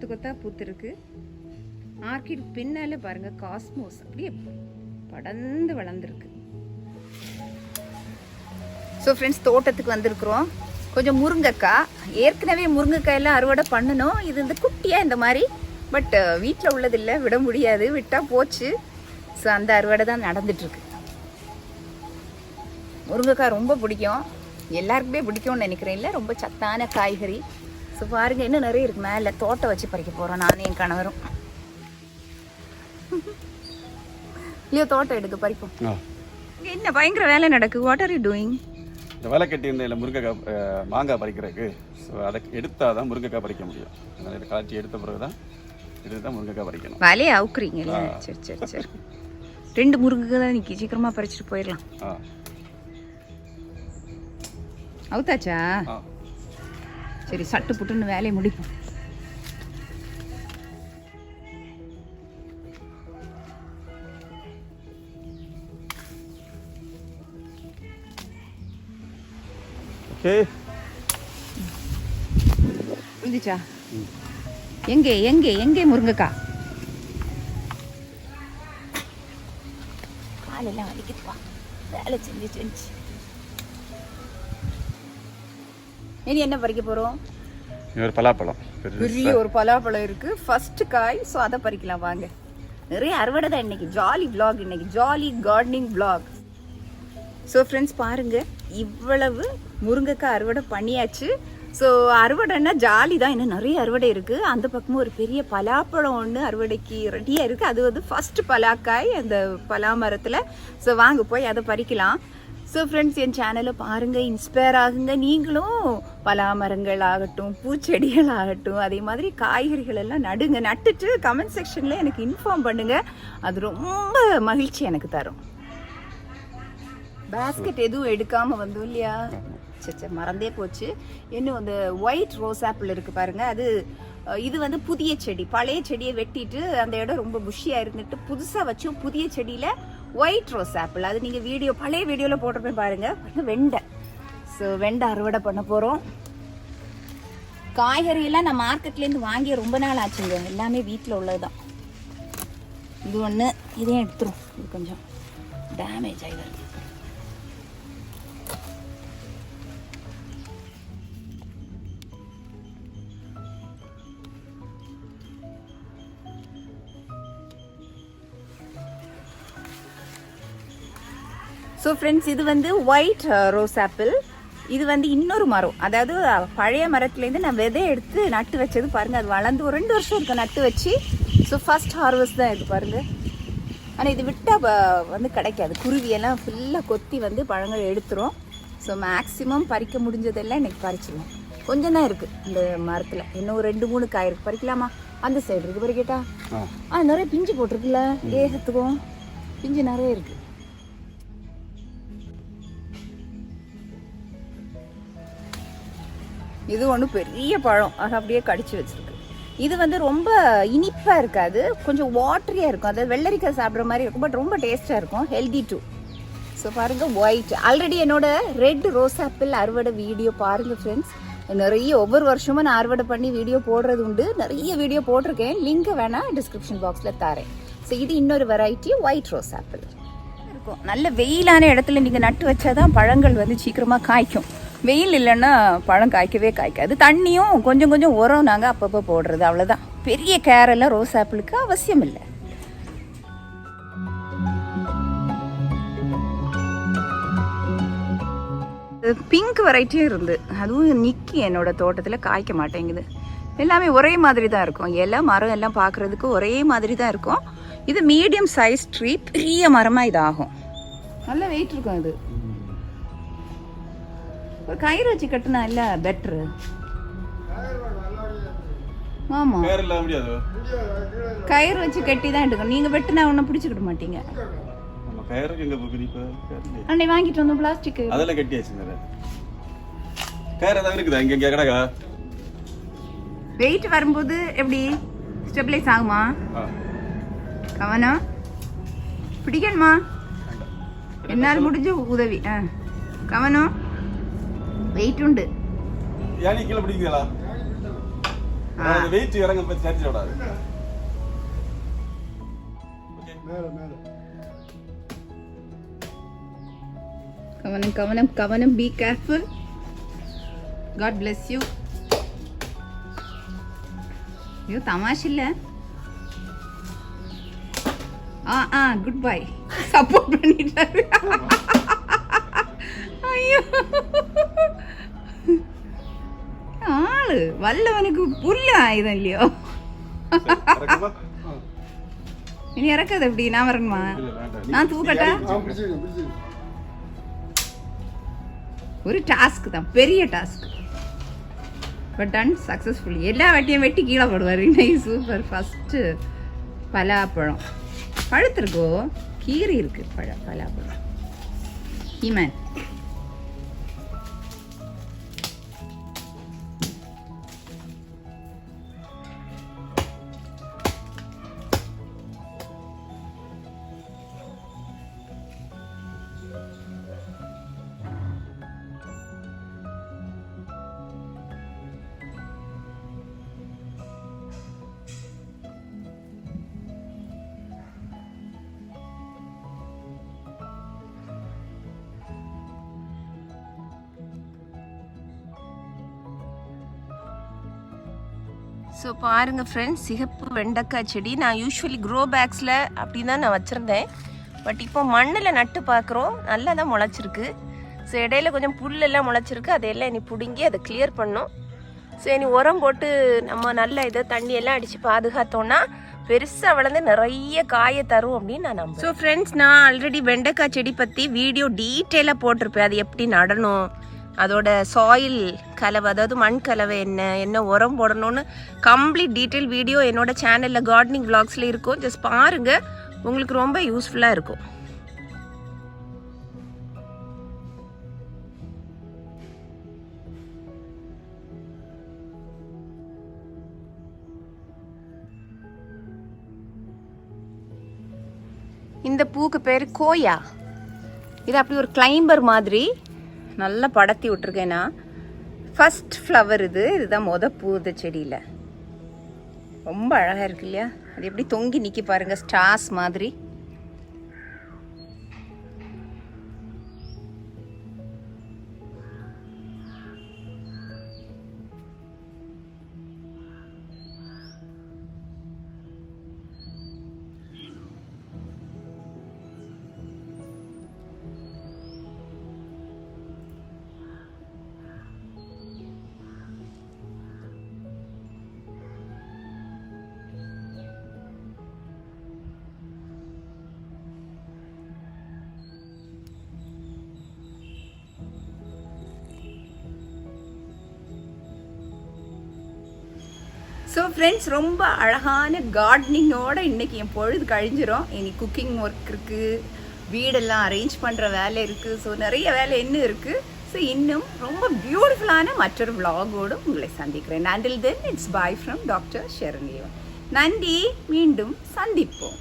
கொத்து கொத்தா பூத்துருக்கு. ஆர்கிட் பின்னால பாருங்க காஸ்மோஸ் அப்படியே படர்ந்து வளர்ந்துருக்கு. ஸோ ஃப்ரெண்ட்ஸ், தோட்டத்துக்கு வந்திருக்கிறோம். கொஞ்சம் முருங்கைக்காய், ஏற்கனவே முருங்கைக்காயெல்லாம் அறுவடை பண்ணணும். இது இந்த குட்டியாக இந்த மாதிரி, பட் வீட்டில் உள்ளதில்லை, விட முடியாது, விட்டால் போச்சு. ஸோ அந்த அறுவடை தான் நடந்துட்டுருக்கு. முருங்கைக்காய் ரொம்ப பிடிக்கும், எல்லாருக்குமே பிடிக்கும்னு நினைக்கிறேன். இல்லை, ரொம்ப சத்தான காய்கறி. ஸோ பாருங்கள், இன்னும் நிறைய இருக்குது. மேலே தோட்டம் வச்சு பறிக்க போகிறோம் நானும் என் கணவரும். இல்லையோ தோட்டம் எடுக்க பறிப்போம். இங்கே என்ன பயங்கர வேலை நடக்குது. What are you doing? இந்த வேலை கட்டி இருந்த முருங்கைக்காய் மாங்காய் பறிக்கிறதுக்கு. ஸோ அதை எடுத்தால் தான் முருங்கைக்காய் பறிக்க முடியும். அதனால் காய்ச்சி எடுத்த பிறகு தான் இதுதான் முருங்கைக்காய் பறிக்கணும். வேலையை அவுக்குறீங்கல்ல? சரி சரி சரி. 2 முருங்கைக்காய் தான் நிற்கி, சீக்கிரமாக பறிச்சுட்டு போயிடலாம். அவுத்தாச்சா? சரி, சட்டு புட்டுன்னு வேலையை முடிப்போம். புரிஞ்சுச்சா? எங்கே எங்கே எங்கே முருங்கைக்காய்? காலெல்லாம் வலிக்குதுப்பா, வேலை செஞ்சு செஞ்சு. இனி என்ன பறிக்க போறோம்? ஒரு பலாப்பழம், பெரிய ஒரு பலாப்பழம் இருக்கு, ஃபர்ஸ்ட் காய். ஸோ அதை பறிக்கலாம் வாங்க. நிறைய அறுவடை தான் இன்னைக்கு. ஜாலி vlog, இன்னைக்கு jolly gardening vlog. So friends பாருங்க, இவ்வளவு முருங்கைக்காய் அறுவடை பண்ணியாச்சு. ஸோ அறுவடைன்னா ஜாலி தான், இன்னும் நிறைய அறுவடை இருக்குது. அந்த பக்கமும் ஒரு பெரிய பலாப்பழம் ஒன்று அறுவடைக்கு ரெடியாக இருக்குது. அது வந்து ஃபஸ்ட்டு பலாக்காய் அந்த பலா மரத்தில். ஸோ வாங்க போய் அதை பறிக்கலாம். ஸோ ஃப்ரெண்ட்ஸ், என் சேனலை பாருங்கள், இன்ஸ்பயர் ஆகுங்க. நீங்களும் பலா மரங்கள் ஆகட்டும், பூச்செடிகள் ஆகட்டும், அதே மாதிரி காய்கறிகள் எல்லாம் நடுங்க. நட்டுட்டு கமெண்ட் செக்ஷனில் எனக்கு இன்ஃபார்ம் பண்ணுங்கள். அது ரொம்ப மகிழ்ச்சி எனக்கு தரும். பேஸ்கெட் எதுவும் எடுக்காமல் வந்தோம் இல்லையா? சரி, மறந்தே போச்சு. இன்னும் அந்த ஒயிட் ரோஸ் ஆப்பிள் இருக்குது பாருங்கள். இது வந்து புதிய செடி. பழைய செடியை வெட்டிட்டு அந்த இடம் ரொம்ப புஷியாக இருந்துட்டு புதுசாக வச்சோம் புதிய செடியில் ஒயிட் ரோஸ் ஆப்பிள். அது நீங்கள் பழைய வீடியோவில் போட்டிருப்பேன் பாருங்கள். வெண்டை. ஸோ வெண்டை அறுவடை பண்ண போகிறோம். காய்கறியெல்லாம் நான் மார்க்கெட்லேருந்து வாங்கி ரொம்ப நாள் ஆச்சுங்க. எல்லாமே வீட்டில் உள்ளது தான். இது ஒன்று, இதையும் எடுத்துரும். இது கொஞ்சம் டேமேஜ் ஆகி வருது. ஸோ ஃப்ரெண்ட்ஸ், இது வந்து ஒயிட் ரோஸ் ஆப்பிள். இது வந்து இன்னொரு மரம், அதாவது பழைய மரத்துலேருந்து நான் விதை எடுத்து நட்டு வச்சது பாருங்கள். அது வளர்ந்து ஒரு 2 வருஷம் இருக்கும் நட்டு வச்சு. ஸோ ஃபர்ஸ்ட் ஹார்வெஸ்ட் தான் இது பாருங்கள். ஆனால் இது விட்டால் வந்து கிடைக்காது. குருவியெல்லாம் ஃபுல்லாக கொத்தி வந்து பழங்கள் எடுத்துரும். ஸோ மேக்ஸிமம் பறிக்க முடிஞ்சதெல்லாம் இன்றைக்கி பறிச்சிடுவோம். கொஞ்சம் தான் இருக்குது இந்த மரத்தில். இன்னும் ஒரு 2-3 காய் இருக்குது. பறிக்கலாமா? அந்த சைடு இருக்குது, பறிக்கட்டா? நிறைய பிஞ்சு போட்டிருக்குல்ல, ஏகத்துக்கும் பிஞ்சு நிறைய இருக்குது. இது ஒன்று பெரிய பழம், அது அப்படியே கடிச்சு வச்சிருக்கு. இது வந்து ரொம்ப இனிப்பாக இருக்காது, கொஞ்சம் வாட்டரியாக இருக்கும். அதாவது வெள்ளரிக்காய் சாப்பிட்ற மாதிரி இருக்கும், பட் ரொம்ப டேஸ்ட்டாக இருக்கும், ஹெல்தி டூ. ஸோ பாருங்கள், ஒயிட். ஆல்ரெடி என்னோட ரெட் ரோஸ் ஆப்பிள் அறுவடை வீடியோ பாருங்கள் ஃப்ரெண்ட்ஸ். நிறைய ஒவ்வொரு வருஷமும் நான் அறுவடை பண்ணி வீடியோ போடுறது உண்டு. நிறைய வீடியோ போட்டிருக்கேன், லிங்க் வேணால் டிஸ்கிரிப்ஷன் பாக்ஸில் தரேன். ஸோ இது இன்னொரு வெரைட்டி ஒயிட் ரோஸ் ஆப்பிள் இருக்கும். நல்ல வெயிலான இடத்துல நீங்கள் நட்டு வச்சாதான் பழங்கள் வந்து சீக்கிரமாக காய்க்கும். வெயில் இல்லைன்னா பழம் காய்க்கவே காய்க்காது. தண்ணியும் கொஞ்சம் கொஞ்சம் உரம் நாங்கள் அப்பப்போ போடுறது, அவ்வளோதான். பெரிய கேரெல்லாம் ரோஸ் ஆப்பிளுக்கு அவசியம் இல்லை. பிங்க் வெரைட்டியும் இருந்து அதுவும் நிக்கி என்னோட தோட்டத்தில் காய்க்க மாட்டேங்குது. எல்லாமே ஒரே மாதிரி தான் இருக்கும். இலை மரம் எல்லாம் பார்க்குறதுக்கு ஒரே மாதிரி தான் இருக்கும். இது மீடியம் சைஸ் ட்ரீ, பெரிய மரமாக இதாகும். நல்ல வெயிட் இருக்கும். இது ஒரு கயிறு வச்சு கட்டினா இல்லை பெட்ரு. ஆமாம், கயிறு வச்சு கட்டி தான் எடுக்கணும். நீங்கள் வெட்டினா ஒன்றும் பிடிச்சிக்கிட மாட்டீங்க. அன்னை வாங்கிட்டு வந்தோம் பிளாஸ்டிக், அதெல்லாம் கட்டியாச்சு. வெயிட் வரும்போது எப்படி ஸ்டெபிலைஸ் ஆகுமா? கவனம் பிடிக்கணுமா? என்னால் முடிஞ்ச உதவி. கவனம், வெயிட் உண்டு. வெயிட் இறங்க பத்தி சரிச்சு விடாது. கவனம் கவனம் கவனம், be careful. God bless you. ஐயோ தமாஷில்ல. Good bye. சப்போர்ட் பண்ணிட்டாரு. ஐயோ ஆளு வல்லவனுக்கு புல்லு ஆயுதம் இல்லையோ. இனி இறக்காது எப்படி? நான் வரணுமா? நான் தூக்கட்டா? ஒரு டாஸ்க் தான், பெரிய டாஸ்க். But ton successfully. எல்லா வெட்டியும் வெட்டி கீழே போடுவார். இன்னைக்கு சூப்பர். ஃபஸ்ட்டு பலாப்பழம் பழுத்திருக்கோ, கீரை இருக்கு. பலாப்பழம் ஹீமன். ஸோ பாருங்கள் ஃப்ரெண்ட்ஸ், சிகப்பு வெண்டைக்காய் செடி நான் யூஸ்வலி க்ரோ பேக்ஸில் அப்படி தான் நான் வச்சுருந்தேன். பட் இப்போ மண்ணில் நட்டு பார்க்குறோம், நல்லா தான் முளைச்சிருக்கு. ஸோ இடையில கொஞ்சம் புல்லெல்லாம் முளைச்சிருக்கு, அதையெல்லாம் இனி பிடுங்கி அதை கிளியர் பண்ணோம். ஸோ இனி உரம் போட்டு நம்ம நல்ல இதை தண்ணியெல்லாம் அடித்து பாதுகாத்தோன்னா பெருசாக வளர்ந்து நிறைய காயை தரும் அப்படின்னு நான் நம்புறேன். ஸோ ஃப்ரெண்ட்ஸ், நான் ஆல்ரெடி வெண்டைக்காய் செடி பற்றி வீடியோ டீட்டெயிலாக போட்டிருப்பேன். அது எப்படி நடணும், அதோட சாயில் கலவை, அதாவது மண் கலவை என்ன உரம் போடணும்னு கம்ப்ளீட் டீட்டெயில் வீடியோ என்னோட சேனலில் கார்டனிங் விளாக்ஸில் இருக்கும். ஜஸ்ட் பாருங்கள், உங்களுக்கு ரொம்ப யூஸ்ஃபுல்லாக இருக்கும். இந்த பூக்கு பேர் கோயா. இது அப்படி ஒரு கிளைம்பர் மாதிரி நல்லா படத்தி விட்டுருக்கேன்னா. ஃபர்ஸ்ட் ஃப்ளவர் இதுதான் பூ இந்த செடியில். ரொம்ப அழகாக இருக்கு இல்லையா? அது எப்படி தொங்கி நிற்கி பாருங்கள், ஸ்டார்ஸ் மாதிரி. ஸோ ஃப்ரெண்ட்ஸ், ரொம்ப அழகான கார்டனிங்கோட இன்றைக்கி என் பொழுது கழிஞ்சிரும். இனி குக்கிங் ஒர்க் இருக்குது, வீடெல்லாம் அரேஞ்ச் பண்ணுற வேலை இருக்குது. ஸோ நிறைய வேலை இன்னும் இருக்குது. ஸோ இன்னும் ரொம்ப பியூட்டிஃபுல்லான மற்றொரு விளாகோடு உங்களை சந்திக்கிறேன். Until then it's bye from doctor Sharanya. நன்றி, மீண்டும் சந்திப்போம்.